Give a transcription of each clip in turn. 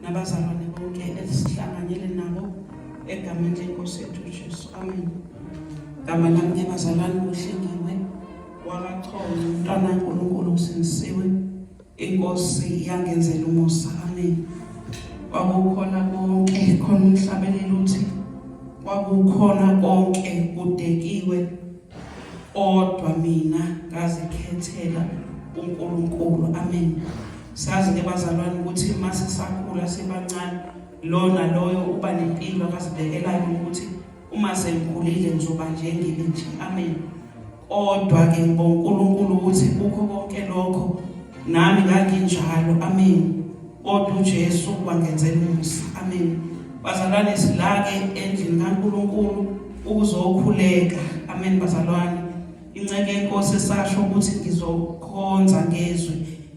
Nabazalwane bonke esihlanganyele nabo egameni lenkosi yethu Jesu. Amen. Gama lami abazalwane kuhlengiwe wakaXhosa umntwana kaNkulunkulu usinisiwe inkosi yangenzela umusa. Amen. Kwakukhona konke khona umhlabelelo uthi kwakukhona konke kudekiwe kodwa mina ngazikhethela uNkulunkulu. Amen. Sazi ke bazalwane ukuthi mase sakhula sibancane lona loyo uba nempilo akazibekelayo ukuthi uma sengikhulile ngizoba njengibe nje. Amen. Kodwa ke ngoNkulunkulu ukuthi kukho konke lokho nami nganginjalo. Amen. Kodwa uJesu wangenzela umusa. Amen. Bazalwane silake endlini kaNkulunkulu ukuzokhuleka. Amen bazalwane. Inceke inkosi esasho ukuthi ngizokhonza ngezwe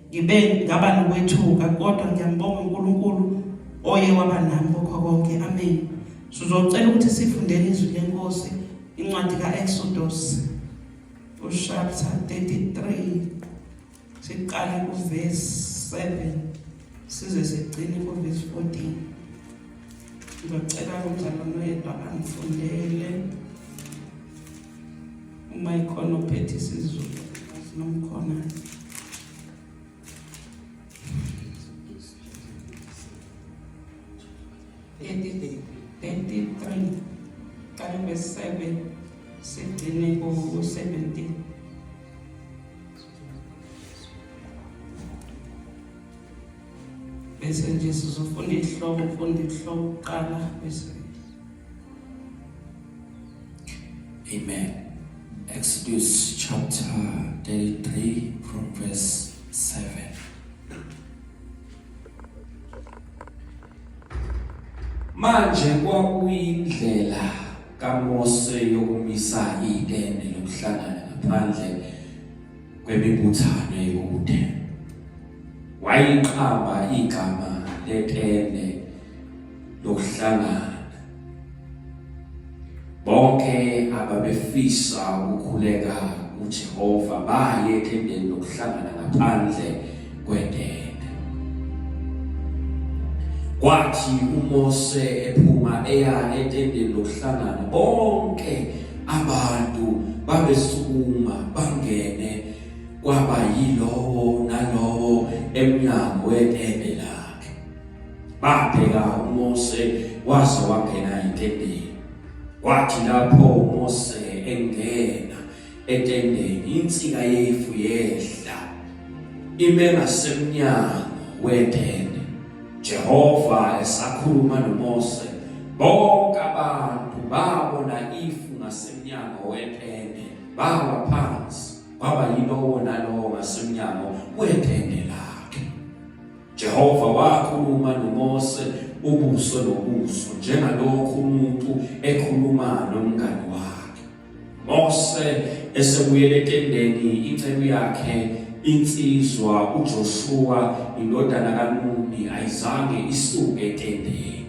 ngibe ngaba nokwethuka kodwa ngiyambonga uNkulunkulu oye waba nami kokho konke. Amen. Sizocela ukuthi sifundele izwi lenkosi incwadi kaExodus chapter 33 siqale kuverse 7 size sigcine kuverse 14. Ngicela umzalwane oyedwa angifundele uma ikhona ophethe isizulu asinomkhona. Kali verse 7 sigcine ku 17. Bese nje sizofunda ihloko qala bese. Amen. Exodus chapter 33 from verse 7. Manje kwakuyindlela kaMose yokumisa itende lokuhlangana ngaphandle kwemibuthano yekude. Wayiqamba igama letende lokuhlangana. Bonke ababefisa ukukhuleka uJehova baye etendeni lokuhlangana ngaphandle kwetende. Kwathi uMose ephuma eya etendeni lokuhlangana bonke abantu babesukuma bangene kwaba yilowo nalowo emnyango wetende lakhe. Babheka uMose waze wangena etendeni. Kwathi lapho uMose engena etendeni insika yefu yehla ime ngasemnyango wetende. Jehova esakhuluma noMose bonke abantu babona ifu ngasemnyango wetende bawa phansi kwaba yilowo nalowo ngasemnyango wetende lakhe. Jehova wakhuluma noMose ubuso nobuso njengalokhu umuntu ekhuluma nomngane wakhe. Mose esebuyele etendeni inceku yakhe insizwa uJoshua indodana kaNuni ayizange isuke etendeni.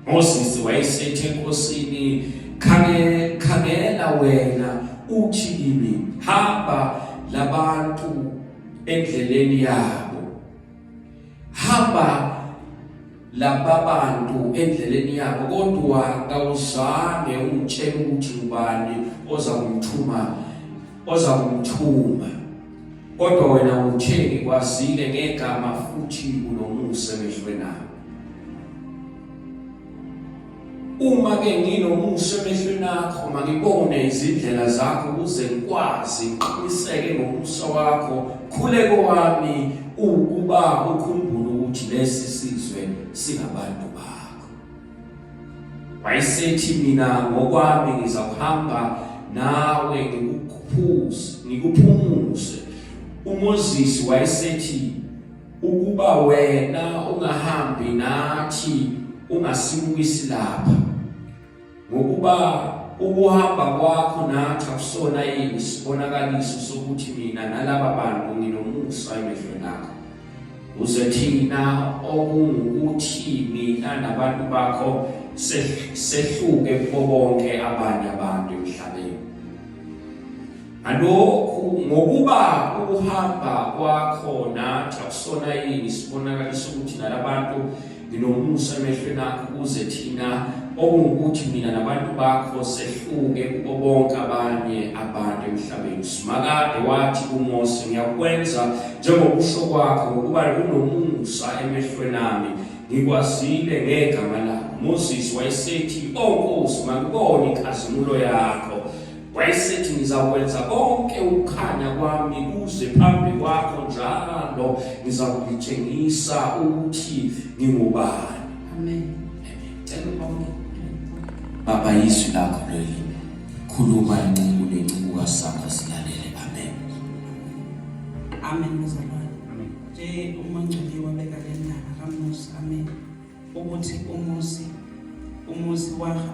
Moses wayesethe enkosini, khangela wena uthi kimi hamba labantu endleleni yabo, hamba labantu endleleni yabo, kodwa kawuzange umtshele ukuthi ubani oza kumthuma, kodwa wena uthe kwazile ngegama futhi unomusa emehlweni akho. Uma ke nginomusa emehlweni akho mangibone izindlela zakho ukuze ngikwazi ngiqiniseke ngomusa wakho, khuleko wami ukuba ukhumbule ukuthi lesi sizwe singabantu bakho. Wayesethi mina ngokwami ngizakuhamba nawe ngikuphumuse. uMoses wayesethi ukuba wena ungahambi nathi ungasibuyisi lapha, ngokuba ukuhamba kwakho nathi akusona yini isibonakaliso sokuthi mina nalaba bantu nginomusa emehlweni akho, uze thina okungukuthi mina nabantu bakho sehluke kubo bonke abanye abantu emhlabeni. Alokhu ngokuba ukuhamba kwakho nathi akusona yini isibonakaliso sokuthi nalabantu nginomusa emehlweni akho, uze thina okungukuthi mina nabantu bakho sehluke kubo bonke abanye abantu emhlabeni. Simakade wathi kuMose, ngiyakwenza njengokusho kwakho ngokuba unomusa emehlweni ami, ngikwazile ngegama lakho. Moses wayesethi Nkosi, makubone inkazimulo yakho. Wayesethi ngizakwenza konke ukukhanya kwami kuze phambi kwakho, njalo ngizakulitshengisa ukuthi ngingubani. Amen. Baba, izwi lakho leli khuluma incingo lenciko kasakho silalele. Amen. Amen mzalwane. Nje umangcwele wabeka lendaba kaMose. Amen. Ukuthi uMose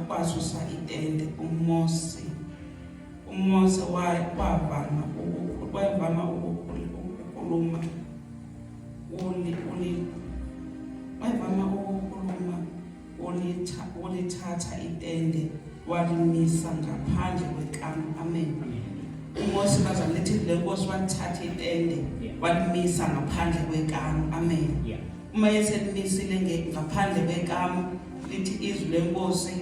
wasusa itende. uMose wavama ukukhuluma ulithatha itende walimisa ngaphandle kwekamu. Amen. uMose bazalethi le Nkosi wathatha itende walimisa ngaphandle kwekamu. Amen. Uma eselimisile ngaphandle kwekamu, lithi izwi leNkosi,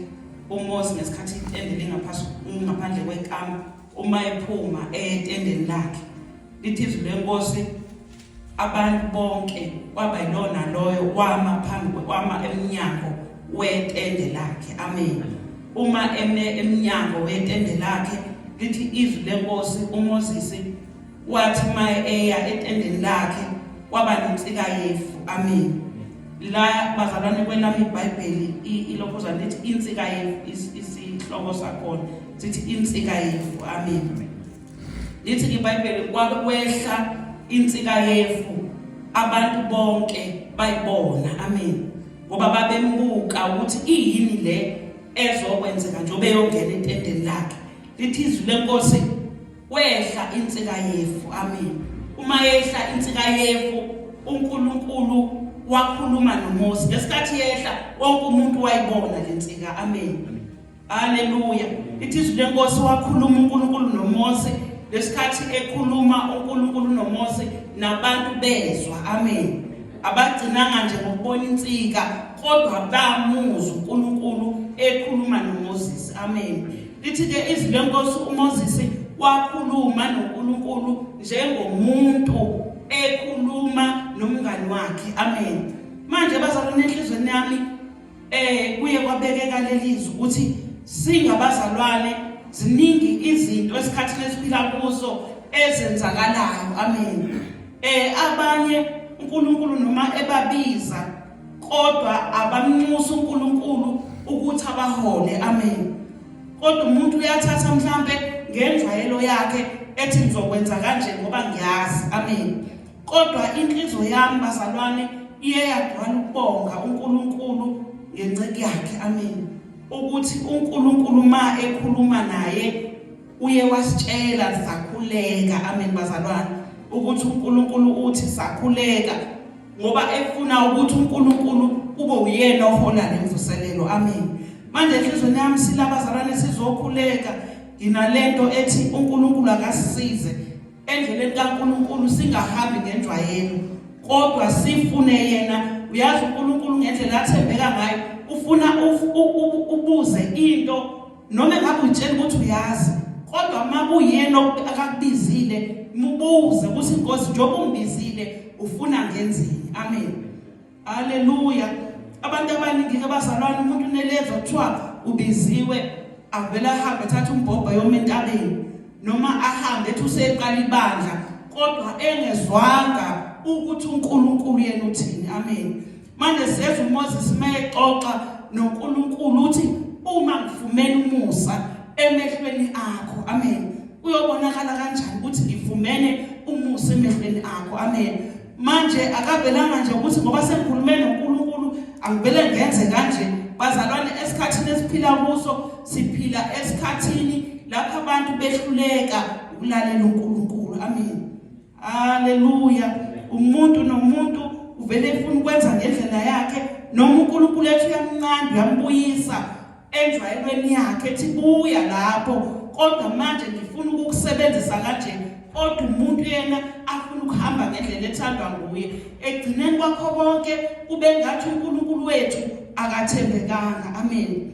uMose ngesikhathi itende ngaphandle kwekamu, uma ephuma etendeni lakhe, lithi izwi leNkosi, abantu bonke kwaba yilona loyo wama emnyango wetende lakhe. Amen. Uma emnyango wetende lakhe, lithi izwi leNkosi, uMoses wathi eya etendeni lakhe kwaba nensika yefu. Amen. La bazalwane kwelami iBhayibheli ilokhoza lithi insika yefu, isihloko sakhona sithi insika yefu. Amen. Lithi iBhayibheli kwakwehla insika yefu, abantu bonke bayibona. Amen. Ngoba babembuka ukuthi iyini le ezokwenzeka njengoba eyongena etendeni lakhe. Lithi izwi leNkosi, wehla insika yefu. Amen. Uma yehla insika yefu, uNkulunkulu wakhuluma noMose. Ngesikhathi yehla wonke umuntu wayibona lensika. Amen. Haleluya. Lithi izwi leNkosi, wakhuluma uNkulunkulu noMose. Lesikhathi ekhuluma uNkulunkulu noMose, nabantu bezwa. Amen. Abagcinanga nje ngokubona insika, kodwa bamuzwa uNkulunkulu ekhuluma noMoses. Amen. Lithi ke izwi leNkosi, uMoses wakhuluma noNkulunkulu njengomuntu ekhuluma nomngani wakhe. Amen. Manje bazalwane enhlizweni yami kuye kwabekeka lelizwi ukuthi singabazalwane ziningi izinto esikhathini esiphila kuso ezenzakalayo. Amen. Abanye uNkulunkulu noma ebabiza, kodwa abamnxusa uNkulunkulu ukuthi abahole. Amen. Kodwa umuntu uyathatha mhlambe ngenjwayelo yakhe ethi ngizokwenza kanje ngoba ngiyazi. Amen. Kodwa inhliziyo yami bazalwane iye yagcwala ukubonga uNkulunkulu ngenceke yakhe. Amen. Ukuthi uNkulunkulu ma ekhuluma naye uye wasitshela sakhuleka. Amen bazalwane, ukuthi uNkulunkulu uthi sakhuleka ngoba efuna ukuthi uNkulunkulu kube uyena ohola lemvuselelo. Amen. Manje enhlizweni yami silabazalwane sizokhuleka nginalento ethi uNkulunkulu akasisize endleleni kaNkulunkulu, singahambi ngenjwayelo kodwa sifune yena. Uyazi uNkulunkulu ngendlela athembeka ngayo, ufuna ubuze into noma ngabe utshela ukuthi uyazi, kodwa makuyena akakubizile mubuze ukuthi Nkosi njengoba ungibizile ufuna ngenzini. Amen. Haleluya. Abantu abaningi abazalwane, umuntu unelezwa kuthiwa ubiziwe avela ahambe ethatha umbhobho yoma entabeni noma ahambe ethi useqala ibandla kodwa engezwanga ukuthi uNkulunkulu yena uthini. Amen. Manje siyeza uMoses mayexoxa noNkulunkulu uthi uma ngifumene umusa emehlweni akho. Amen. Uyobonakala kanjani ukuthi ngifumene umusa emehlweni akho. Amen. Manje akavelanga nje ukuthi ngoba sengikhulume noNkulunkulu angivele ngenze kanje. Bazalwane, esikhathini esiphila kuso siphila esikhathini lapho abantu behluleka ukulalela uNkulunkulu. Amen. Haleluya. Umuntu nomuntu uvele efuna ukwenza ngendlela yakhe, noma uNkulunkulu ethi uyamnqanda uyambuyisa enjwayelweni yakhe ethi buya lapho, kodwa manje ngifuna ukukusebenzisa kanje, kodwa umuntu yena afuna ukuhamba ngendlela ethandwa nguye. Egcineni kwakho konke kube ngathi uNkulunkulu wethu akathembekanga. Amen.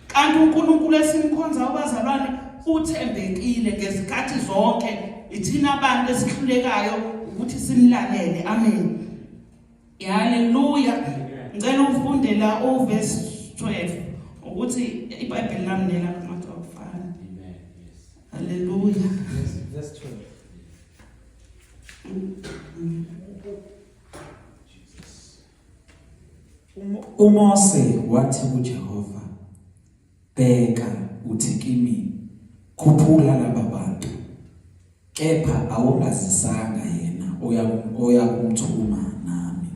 Kanti uNkulunkulu esimkhonza abazalwane uthembekile ngezikhathi zonke. Ithina abantu esihlulekayo ukuthi simlalele. Amen. Haleluya. Ngicela ufunde la verse 12 ukuthi iBhayibheli lami nela kumathi akufana. Amen. Haleluya. Verse 12. uMose wathi kuJehova, bheka uthi kimi, khuphula laba bantu, kepha awungazisanga yena oya kumthuma nami.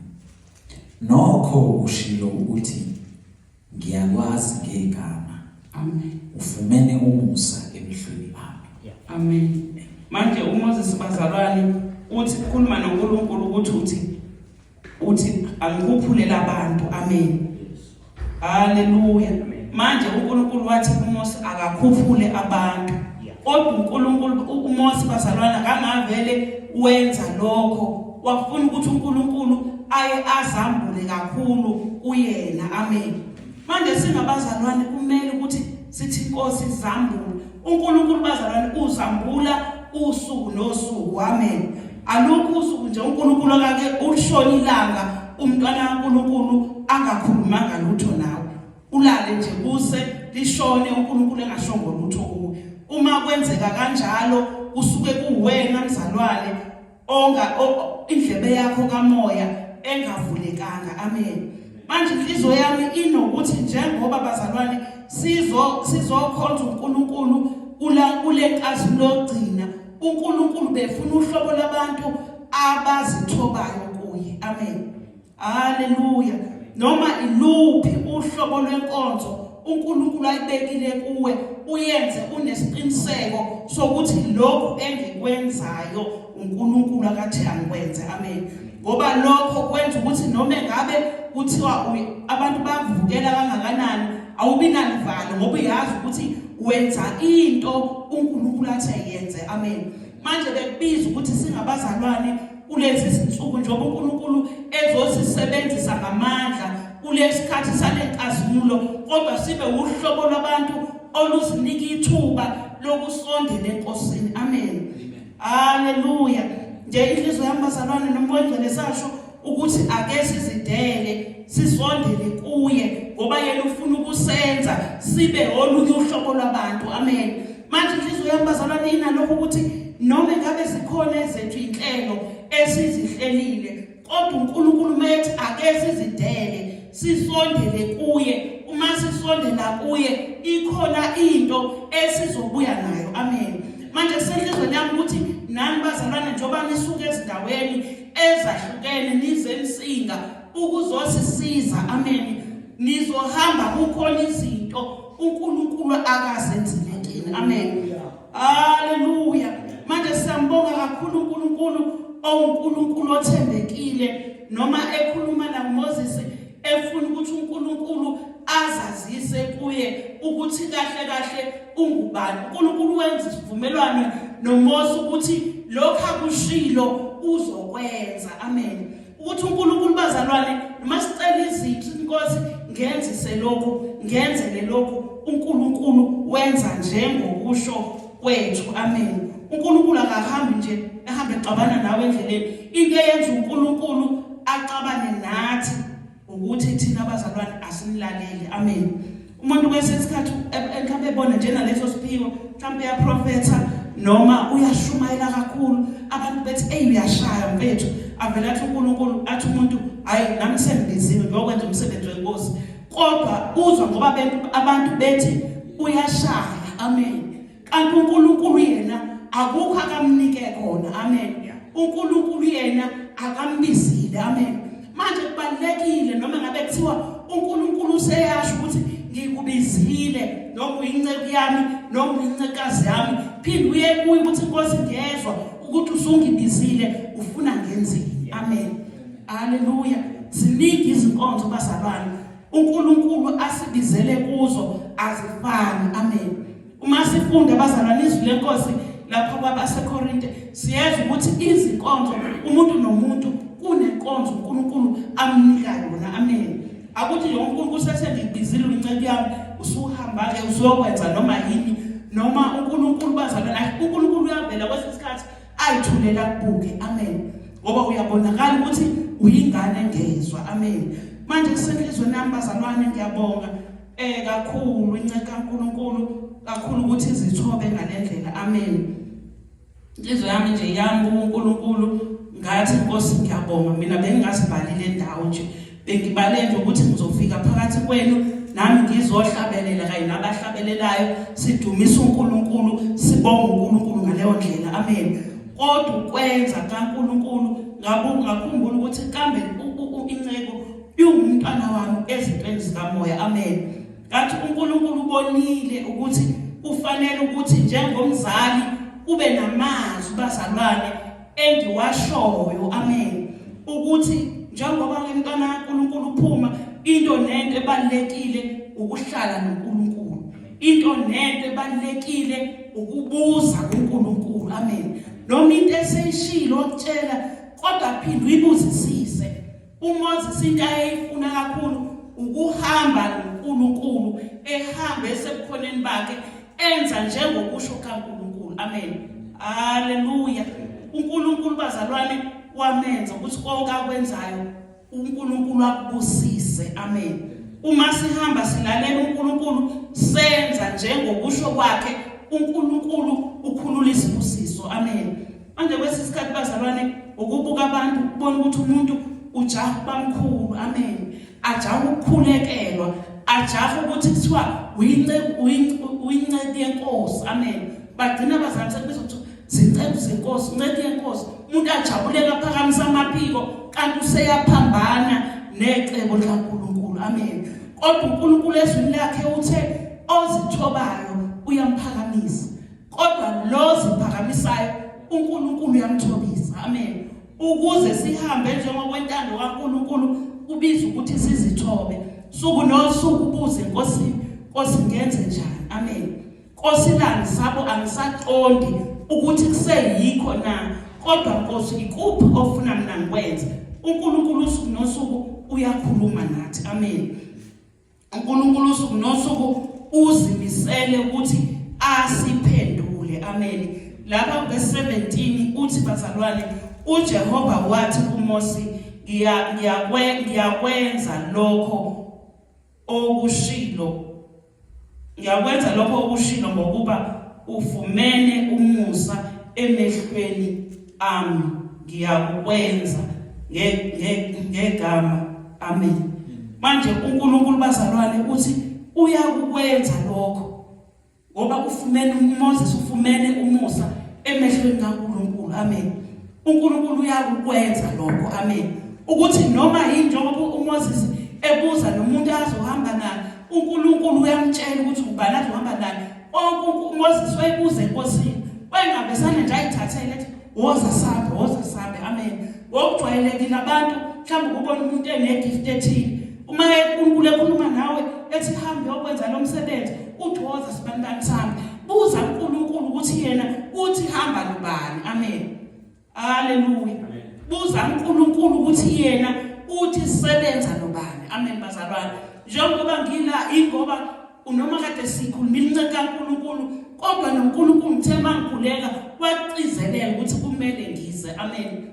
Nokho ushilo ukuthi ngiyakwazi ngegama. Amen. Ufumene umusa emehlweni ami. Amen. Manje uMoses bazalwane uthi ukhuluma noNkulunkulu ukuthi uthi angikhuphulele abantu. Amen. Haleluya. Manje uNkulunkulu wathi kuMose akakhuphule abantu, kodwa uNkulunkulu uMose bazalwana kangavele wenza lokho, wafuna ukuthi uNkulunkulu aye azambule kakhulu kuyena. Amen. Manje singabazalwane kumele ukuthi sithi Nkosi zambule. uNkulunkulu bazalwane uzambula usuku nosuku. Amen. Alukho usuku nje uNkulunkulu akake ulishona ilanga umntwana kaNkulunkulu angakhulumanga lutho nawe, ulale nje kuse lishone uNkulunkulu engashongo lutho kuwe. Uma kwenzeka kanjalo kusuke kuwena mzalwane indlebe yakho kamoya engavulekanga. Amen. Manje inhliziyo yami inokuthi njengoba bazalwane sizokhonza uNkulunkulu kule nkazimulo yokugcina, uNkulunkulu befuna uhlobo labantu abazithobayo kuye. Amen. Haleluya. Noma iluphi uhlobo lwenkonzo uNkulunkulu ayibekile kuwe, uyenze unesiqiniseko sokuthi lokho engikwenzayo uNkulunkulu akathe angikwenze. Amen. Ngoba lokho kwenza ukuthi noma ngabe kuthiwa abantu bavukela kangakanani awubi nalivalo, ngoba uyazi ukuthi wenza into uNkulunkulu athe yenze. Amen. Manje bekubiza ukuthi singabazalwane kulezi zinsuku njengoba uNkulunkulu ezosisebenzisa ngamandla kulesikhathi salenkazimulo, kodwa sibe uhlobo lwabantu oluzinika ithuba lokusondela eNkosini. Amen. Haleluya. Nje inhliziyo yami bazalwane nombono lesasho ukuthi ake sizidele sisondele kuye ngoba yena ufuna ukusenza sibe olunye uhlobo lwabantu. Amen. Manje inhliziyo yami bazalwane inalokho ukuthi noma ngabe zikhona ezethu inhlelo esizihlelile, kodwa uNkulunkulu methi ake sizidele sisondele kuye. Uma sisondela kuye ikhona into esizobuya nayo. Amen. Manje senhlizweni yami ukuthi nani bazalwane njengoba nisuke ezindaweni ezahlukene nize msinga ukuzosisiza. Amen. Nizohamba kukhona izinto uNkulunkulu akazenzile kini. Amen. wonkulunkulu othembekile noma ekhuluma naMoses efuna ukuthi uNkulunkulu azazise kuye ukuthi kahle kahle ungubani. uNkulunkulu wenza isivumelwano noMose ukuthi lokho akushilo uzokwenza. Amen. Ukuthi uNkulunkulu bazalwane noma sicela izithi inkosi ngenzise lokho ngenzele lokho uNkulunkulu wenza njengokusho kwethu. Amen. uNkulunkulu akahambi nje ehambe exabana nawe endleleni. Into eyenza uNkulunkulu axabane nathi ukuthi thina abazalwane asimlaleli. Amen. Umuntu kwesesikhathi mhlawumbe ebona njena leso siphiwo mhlawumbe uyaprofetha noma uyashumayela kakhulu abantu bethi uyashaya mfethu avela athi uNkulunkulu athi umuntu hayi nami sengibiziwe ngokwenza umsebenzi wenkosi, kodwa uzwa ngoba abantu bethi uyashaya. Amen. Kanti uNkulunkulu yena akukho akamnike khona. Amen. uNkulunkulu yena akambizile. Amen. Manje kubalekile noma ngabe kuthiwa uNkulunkulu useyasho ukuthi ngikubizile noma uyinceku yami noma uyincekazi yami, phinde uye kuye ukuthi inkosi ngezwe ukuthi usungibizile ufuna ngenzini. Amen. Haleluya. Ziningi izinkonzo bazalwane uNkulunkulu asibizele kuzo azifani. Amen. Uma sifunda bazalwane izwi lenkosi lapha kwabaseKorinte siyazi ukuthi izinkonzo umuntu nomuntu kunenkonzo uNkulunkulu amnika yona. Amen. Akuthi lo uNkulunkulu sesengibizile uyinceke yami usuhamba ke usokwenza noma yini noma uNkulunkulu bazalwane uNkulunkulu uyavela kwesikhathi ayithulela kubuke. Amen. Ngoba uyabonakala ukuthi uyingane engezwe. Amen. Manje kusenhlizweni nami bazalwane ngiyabonga kakhulu inceke kaNkulunkulu kakhulu ukuthi izithobe ngalendlela. Amen. Izwe yami nje yami uNkulunkulu ngathi inkosi ngiyabonga, mina bengingasibhalile indawo nje bengibale nje ukuthi ngizofika phakathi kwenu nami ngizohlabelela kanye nabahlabelelayo sidumisa uNkulunkulu sibonga uNkulunkulu ngaleyo ndlela. Amen. Kodwa ukwenza kaNkulunkulu ngakhumbula ukuthi kambe inceko iwumntwana wami ezintweni zikamoya. Amen. Ngathi uNkulunkulu ubonile ukuthi kufanele ukuthi njengomzali kube namazwi bazalwane engiwashoyo. Amen. Ukuthi njengoba umntwana kaNkulunkulu uphuma, into nento ebalekile ukuhlala noNkulunkulu, into nento ebalekile ukubuza kuNkulunkulu. Amen. Noma into eseyishilo okutshela kodwa phinde uyibuzisise. uMoses into ayifuna kakhulu ukuhamba noNkulunkulu, ehambe esebukhoneni bakhe enza njengokusho kaNkulunkulu. Amen. Haleluya. uNkulunkulu bazalwane wamenza ukuthi konke akwenzayo uNkulunkulu akubusise. Amen. Uma sihamba silalela uNkulunkulu senza njengokusho kwakhe, uNkulunkulu ukhulula isibusiso. Amen. Manje kwesisikhathi bazalwane ukubuka abantu ubona ukuthi umuntu ujaha bamkhulu. Amen. Ajaha ukukhulekelwa, ajaha ukuthi kuthiwa uyinceke yenkosi. Amen. Bagcina bazalwane sebizwa ukuthi zinceke zenkosi, inceke yenkosi. Umuntu ajabuleka phakamisa amaphiko kanti useyaphambana necebo likaNkulunkulu. Amen. Kodwa uNkulunkulu ezwini lakhe uthe ozithobayo uyamphakamisa, kodwa lo ziphakamisayo uNkulunkulu uyamthobisa. Amen. Ukuze sihambe njengokwentando kaNkulunkulu kubiza ukuthi sizithobe suku nosuku ubuze Nkosi, Nkosi ngenze njani. Amen. Nkosi la ngisabo angisaqondi ukuthi kuseyikho na, kodwa Nkosi ikuphi ofuna mina ngikwenze. uNkulunkulu usuku nosuku uyakhuluma nathi. Amen. uNkulunkulu usuku nosuku uzimisele ukuthi asiphendule. Amen. Lapha verse 17 uthi bazalwane uJehova wathi kuMose ngiyakwenza lokho okushilo, ngiyakwenza lokho okushilo ngokuba ufumene umusa emehlweni ami, ngiyakwenza ngegama. Amen. Manje uNkulunkulu bazalwane uthi uyakwenza lokho ngoba ufumene uMoses, ufumene umusa emehlweni kaNkulunkulu. Amen. uNkulunkulu uyakwenza lokho. Amen. Ukuthi noma yini njengoba uMoses ebuza nomuntu azohamba naye, uNkulunkulu uyamtshela ukuthi ubani azohamba naye. uMoses wayebuza enkosini, wayengabesana nje ayithathele ethi woza sambe amen okujwayelekile abantu mhlawumbe ubona umuntu enegift ethile uma uNkulunkulu ekhuluma nawe ethi hambe yokwenza lo msebenzi uthi woza sibandani sami buza uNkulunkulu ukuthi yena uthi hamba nobani amen haleluya buza uNkulunkulu ukuthi yena uthi sebenza nobani amen bazalwane njengoba ngila ingoba unoma kade sikhulumile inceke kaNkulunkulu kodwa noNkulunkulu ngithema ngikhuleka wacizelela ukuthi kumele ngize amen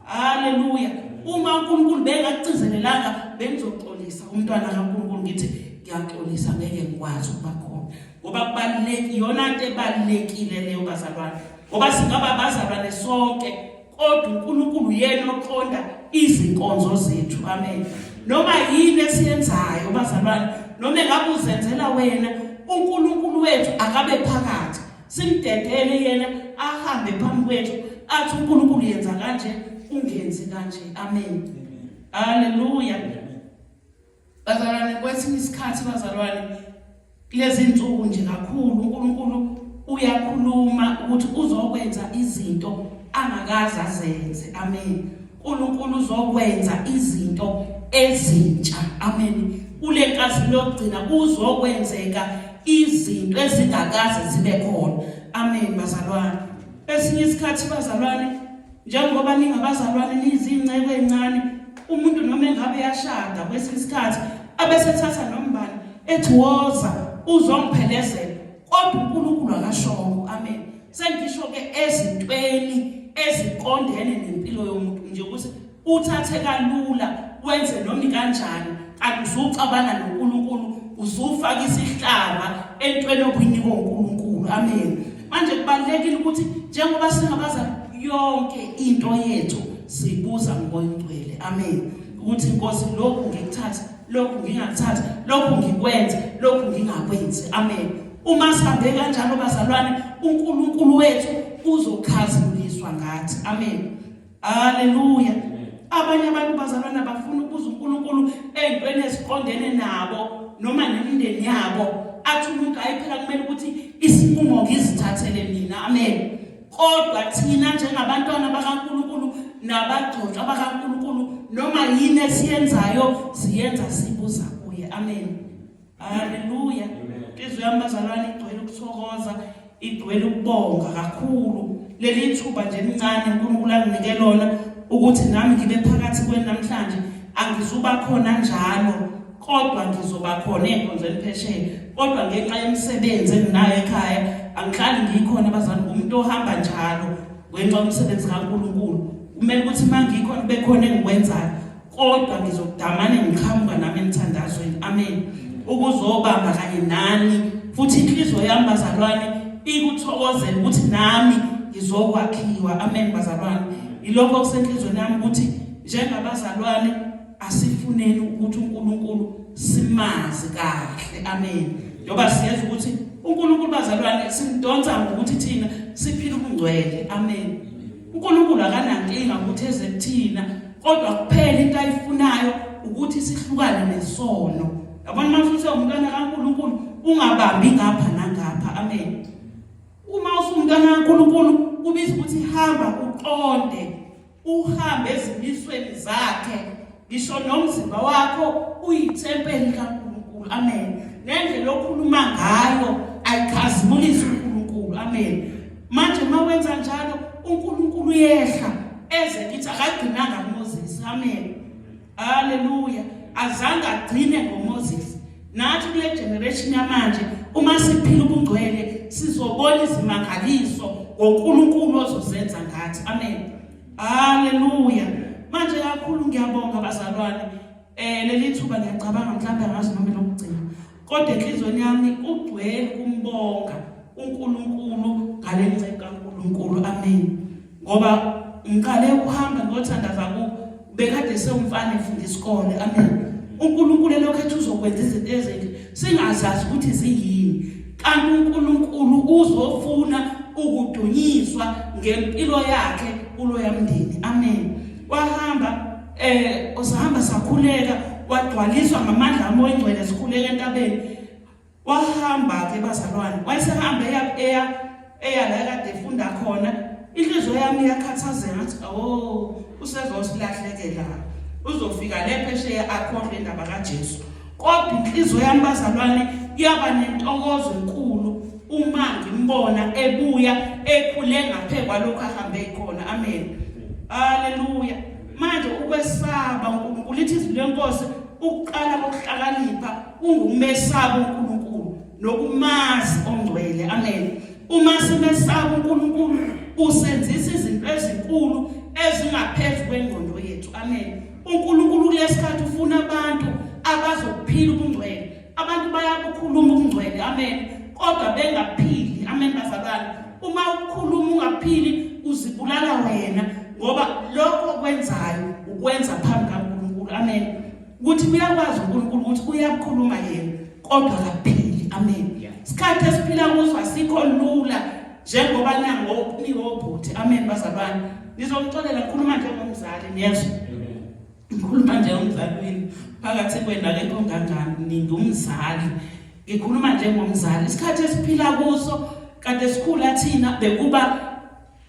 haleluya uma uNkulunkulu bengacizelelanga bengizoxolisa umntwana kaNkulunkulu ngithi ngiyaxolisa ngeke ngikwazi ukuba khona ngoba kubalulekile yona into ebalulekile leyo bazalwane ngoba singaba bazalwane sonke kodwa uNkulunkulu yena oqonda izinkonzo zethu amen noma yini esiyenzayo bazalwane noma engabe uzenzela wena uNkulunkulu wethu akabe phakathi simdedele yena ahambe phambi kwethu athi uNkulunkulu yenza kanje ungenzi kanje amen haleluya bazalwane kwesinye isikhathi bazalwane kulezi insuku nje kakhulu uNkulunkulu uyakhuluma ukuthi uzokwenza izinto angakaze azenze amen uNkulunkulu uzokwenza izinto ezintsha amen kule nkazi lokugcina kuzokwenzeka izinto ezingakaze zibe khona amen bazalwane esinye isikhathi bazalwane njengoba ningabazalwane nizinceke encane umuntu noma engabe yashada kwesinye isikhathi abesethatha nombani ethi woza uzongiphelezela kodwa uNkulunkulu akashongo amen sengisho ke ezintweni eziqondene nempilo yomuntu nje ukuthi uthathe kalula wenze noma kanjani kanti uzucabana noNkulunkulu uzufaka isihlava entweni obuyinika uNkulunkulu amen manje kubalekile ukuthi njengoba singabaza yonke into yethu sibuza ngoMoya oNgcwele amen ukuthi Nkosi lokhu ngikuthatha lokhu ngingakuthatha lokhu ngikwenze lokhu ngingakwenzi amen uma sihambe kanjalo bazalwane uNkulunkulu wethu uzokhazimuliswa ngathi amen haleluya abanye abantu bazalwane abafuna ukuza uNkulunkulu entweni eziqondene nabo noma nemindeni yabo athi umuntu ayiphela kumele ukuthi isinqumo ngizithathele mina amen kodwa thina njengabantwana bakaNkulunkulu nabagcotshwa bakaNkulunkulu noma yini esiyenzayo siyenza sibuza kuye amen haleluya inhliziyo yami bazalwane igcwele ukuthokoza igcwele ukubonga kakhulu leli thuba nje elincane uNkulunkulu anginike lona ukuthi nami ngibe phakathi kwenu namhlanje angizuba khona njalo kodwa ngizoba khona enkonzweni phesheya kodwa ngenxa yemisebenzi enginayo ekhaya angihlali ngikhona bazalwane umuntu ohamba njalo ngenxa yomsebenzi kaNkulunkulu kumele ukuthi mangikhona bekhona engikwenzayo kodwa ngizokudamana ngiqhamuka nami emthandazweni amen ukuzobamba kanye nani futhi inhliziyo yami bazalwane ikuthokozela ukuthi nami ngizokwakhiwa amen bazalwane ilokho kusenhlizweni yami ukuthi njengabazalwane asifuneni ukuthi uNkulunkulu simazi kahle amen ngoba siyazi ukuthi uNkulunkulu bazalwane simdonsa ngokuthi thina siphile ubungcwele amen uNkulunkulu akanankinga ukuthi eze kuthina kodwa kuphela into ayifunayo ukuthi sihlukane nesono yabona manje umntwana kaNkulunkulu ungabambi ngapha nangapha amen uma usumntwana kaNkulunkulu kubiza ukuthi hamba uqonde uhambe ezimisweni zakhe ngisho nomzimba wakho uyithempeli kaNkulunkulu amen nendlela okhuluma ngayo ayikhazimulisa uNkulunkulu amen manje mawenza njalo uNkulunkulu yehla eze kithi akagcinanga uMoses amen haleluya azange agcine ngoMoses nathi kule generation yamanje uma siphila ubungcwele sizobona izimangaliso ngoNkulunkulu ozozenza ngathi amen haleluya manje kakhulu ngiyabonga bazalwane leli thuba ngiyacabanga mhlawumbe ngazi noma lokugcina kodwa enhlizweni yami ugcwele kumbonga uNkulunkulu ngale nceke kaNkulunkulu amen ngoba ngiqale ukuhamba ngothandaza ku bekade sewumfana efunda isikole amen uNkulunkulu lokho uzokwenza izinto ezinhle singazazi ukuthi ziyini kanti uNkulunkulu uzofuna ukudunyiswa ngempilo yakhe kulo yamndeni amen wahamba usahamba sakhuleka wagcwaliswa ngamandla amoya oNgcwele sikhuleka entabeni wahamba ke bazalwane wayesehamba eya la kade efunda khona inhliziyo yami iyakhathazeka ngathi usezosilahlekela uzofika le phesheya akhohle indaba kaJesu. Kodwa inhliziyo yami bazalwane yaba nentokozo enkulu uma ngimbona ebuya ekhule ngaphekwa lokho ahambe khona. Amen. Haleluya. Manje ukwesaba uNkulunkulu lithi izwi lenkosi ukuqala kokuhlakanipha ungumesaba uNkulunkulu nokumazi ongcwele. Amen. Uma simesaba uNkulunkulu usenzisa izinto ezinkulu ezingaphezu kwengqondo yethu. Amen. uNkulunkulu kulesikhathi ufuna abantu abazokuphila ubungcwele. Abantu bayabukhuluma ubungcwele. Amen. Kodwa bengaphili. Amen bazalwane. Uma ukukhuluma ungaphili uzibulala wena ngoba lokho okwenzayo ukwenza phambi kaNkulunkulu. Amen. Ukuthi uyakwazi uNkulunkulu ukuthi uyakhuluma yena kodwa akaphili. Amen. Isikhathi esiphila kuso asikho lula njengoba nango niwobhuti. Amen bazalwane. Nizomxolela ngikhuluma njengomzali niyezwa. Ngikhuluma njengomzali phakathi kwena lekho ngangani ningumzali. Ngikhuluma njengomzali. Isikhathi esiphila kuso kade sikhula thina bekuba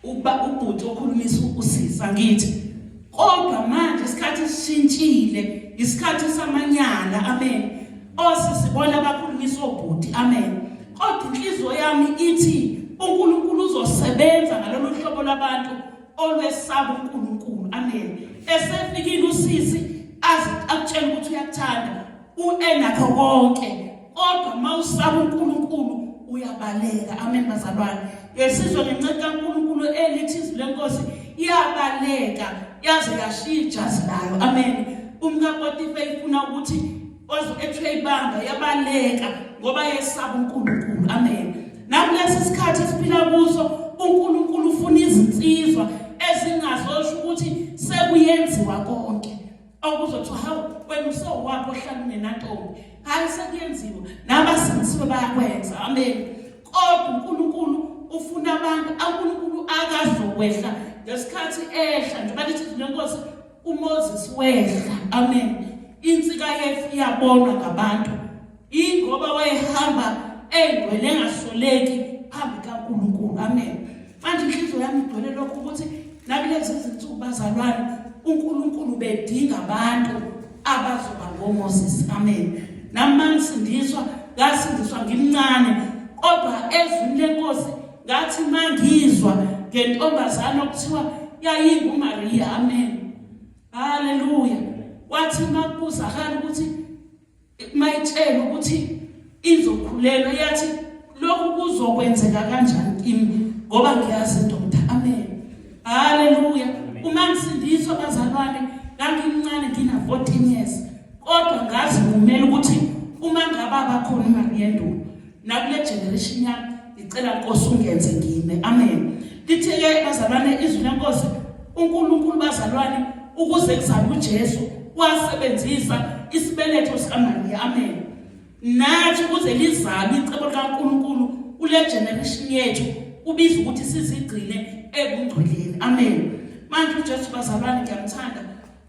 ubhuti okhulumisa usisa ngithi. Kodwa manje isikhathi sishintshile, isikhathi samanyala. Amen. Osisibona abakhulumisa obhuti. Amen. Kodwa inhliziyo yami ithi uNkulunkulu uzosebenza ngalolu hlobo labantu olwesaba uNkulunkulu. Amen. Esefikile usisi akutshela ukuthi uyakuthanda enakho konke, kodwa mawusaba uNkulunkulu uyabaleka. Amen bazalwane. Yesizwe ngenceka uNkulunkulu elithi izwi lenkosi iyabaleka yaze yashiya ijazi layo. Amen. UmkaPotifa ifuna ukuthi ethwebanga yabaleka ngoba yesaba uNkulunkulu. Amen. Nakulesi sikhathi esiphila kuso uNkulunkulu ufuna izinsizwa ezingazosho ukuthi sekuyenziwa konke. Okuzothiwa hawu wena usowapho ohlala nenantombi. Hayi sekuyenziwa. Nabasinisiwe bayakwenza. Amen. Kodwa uNkulunkulu ufuna abantu uNkulunkulu akazokwehla ngesikhathi ehla nje balithi lenkosi uMoses wehla. Amen. Insika yefu iyabonwa ngabantu ingoba wayehamba engcwele engasoleki phambi kaNkulunkulu. Amen. Manje inhliziyo yami igcwele lokho ukuthi nakulezi izinsuku bazalwane uNkulunkulu bedinga abantu abazoba ngoMoses. Amen. Nami mangisindiswa ngasindiswa ngimncane kodwa ezwini lenkosi ngathi mangizwa ngentombazana okuthiwa yayinguMaria. Amen. Haleluya. Wathi makuzakala ukuthi mayitshela ukuthi izokhulelwa yathi lokhu kuzokwenzeka kanjani kimi ngoba ngiyazi indoda. Amen. Haleluya. Uma ngisindiswa bazalwane ngangimncane ngina 14 years kodwa ngazi ngumele ukuthi uma ngababa khona uMaria Ndulu nakule generation yami ngicela Nkosi ungenze ngime. Amen. Lithi-ke bazalwane izwi lenkosi uNkulunkulu bazalwane ukuze kuzalwe uJesu wasebenzisa isibeletho sikaMaria. Amen. Nathi ukuze lizalwe icebo likaNkulunkulu kule generation yethu ubiza ukuthi sizigcine ebungcweleni. Amen. Manje uJesu bazalwane ngiyamthanda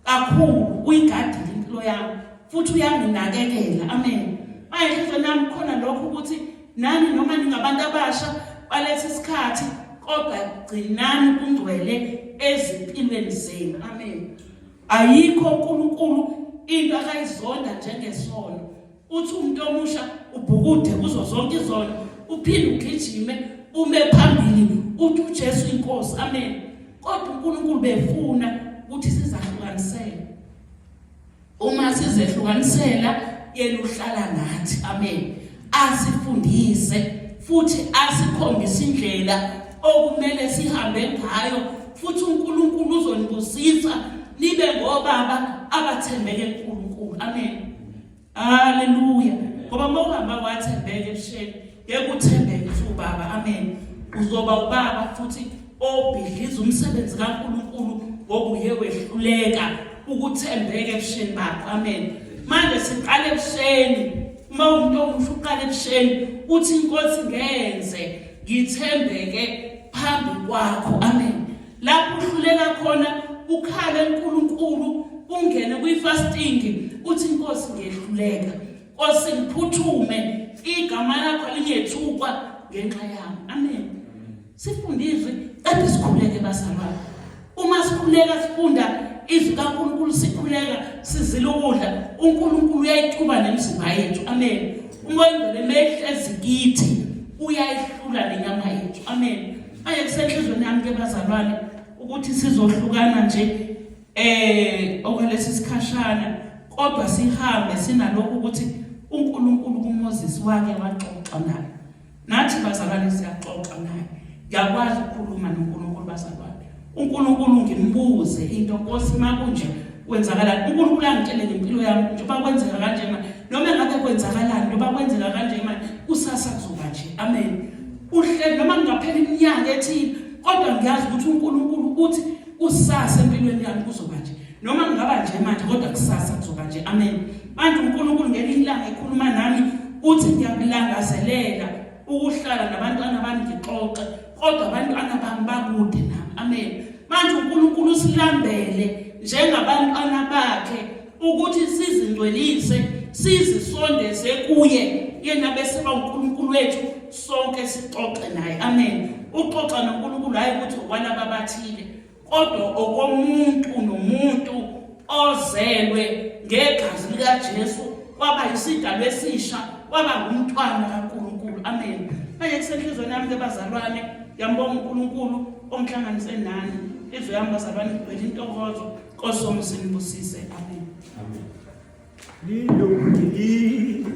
kakhulu, uyigadile impilo yami futhi uyanginakekela. Amen. Manje nje nami khona lokho ukuthi nani noma ningabantu abasha balethe isikhathi kodwa gcinani kungcwele ezimpilweni zenu. Amen. Ayikho uNkulunkulu into akayizonda njengesono. Uthi umuntu omusha ubhukude kuzo zonke izono uphinde ugijime ume phambili uthi uJesu inkosi. Amen. Kodwa uNkulunkulu befuna ukuthi sizahlukanisele. Uma sizehlukanisela yena uhlala nathi. Amen. Asifundise futhi asikhombise indlela okumele sihambe ngayo futhi uNkulunkulu uzonibusisa nibe ngobaba abathembeke kuNkulunkulu. Amen. Haleluya. Ngoba mawuhamba wathembeke ebusheni ngeke uthembeke ubaba. Amen. Uzoba ubaba futhi obhidliza umsebenzi kaNkulunkulu ngoba uye wehluleka ukuthembeka ebusheni bakho. Amen. Manje siqale ebusheni. Uma umuntu omusha uqala ebusheni uthi inkosi ngenze ngithembeke phambi kwakho. Amen. Lapho uhluleka khona ukhala eNkulunkulu ungene kwi-fasting uthi inkosi ngiyehluleka. Nkosi ngiphuthume igama lakho lingethukwa ngenxa yami. Amen. Sifundizwe Ake sikhuleke bazalwane. Uma sikhuleka sifunda izwi kaNkulunkulu sikhuleka sizila ukudla, uNkulunkulu uyayithuba nemizimba yethu. Amen. Umoya lemehlezi kithi uyayihlula lenyama yethu. Amen. Manje kusenhlizweni yami ke bazalwane ukuthi sizohlukana nje okwalesi sikhashana, kodwa sihambe sinalokho ukuthi uNkulunkulu kuMoses wake waxoxa naye. Nathi bazalwane siyaxoxa naye. Ngiyakwazi ukukhuluma noNkulunkulu bazalwane. uNkulunkulu ngimbuze into Nkosi makunje kwenzakalani. uNkulunkulu angitshele ngempilo yami njengoba kwenzeka kanje manje, noma ngabe kwenzakalani, noma kwenzeka kanje manje, kusasa kuzoba nje. Amen. Uhle noma ngaphela iminyaka ethile, kodwa ngiyazi ukuthi uNkulunkulu uthi kusasa empilweni yami kuzoba nje. Noma ngaba nje manje, kodwa kusasa kuzoba nje. Amen. Manje uNkulunkulu ngelinye ilanga ekhuluma nami uthi ngiyakulangazelela ukuhlala nabantwana bami ngixoxe, kodwa abantwana bami bakude nami. Amen. Manje uNkulunkulu usilambele njengabantwana bakhe ukuthi sizingcwelise, sizisondeze kuye, yena bese ba uNkulunkulu wethu sonke sixoxe naye. Amen. Uxoxa noNkulunkulu hayi ukuthi okwalaba abathile, kodwa okomuntu nomuntu ozelwe ngegazi likaJesu, kwaba isidalwa esisha, kwaba umntwana kaNkulunkulu. Amen. Manje kusenhlizweni yami ke bazalwane, ngiyambonga uNkulunkulu omhlanganise nani. Izwi yami bazalwane ngibhele intokozo, Nkosi wami usinibusise. Amen. Amen.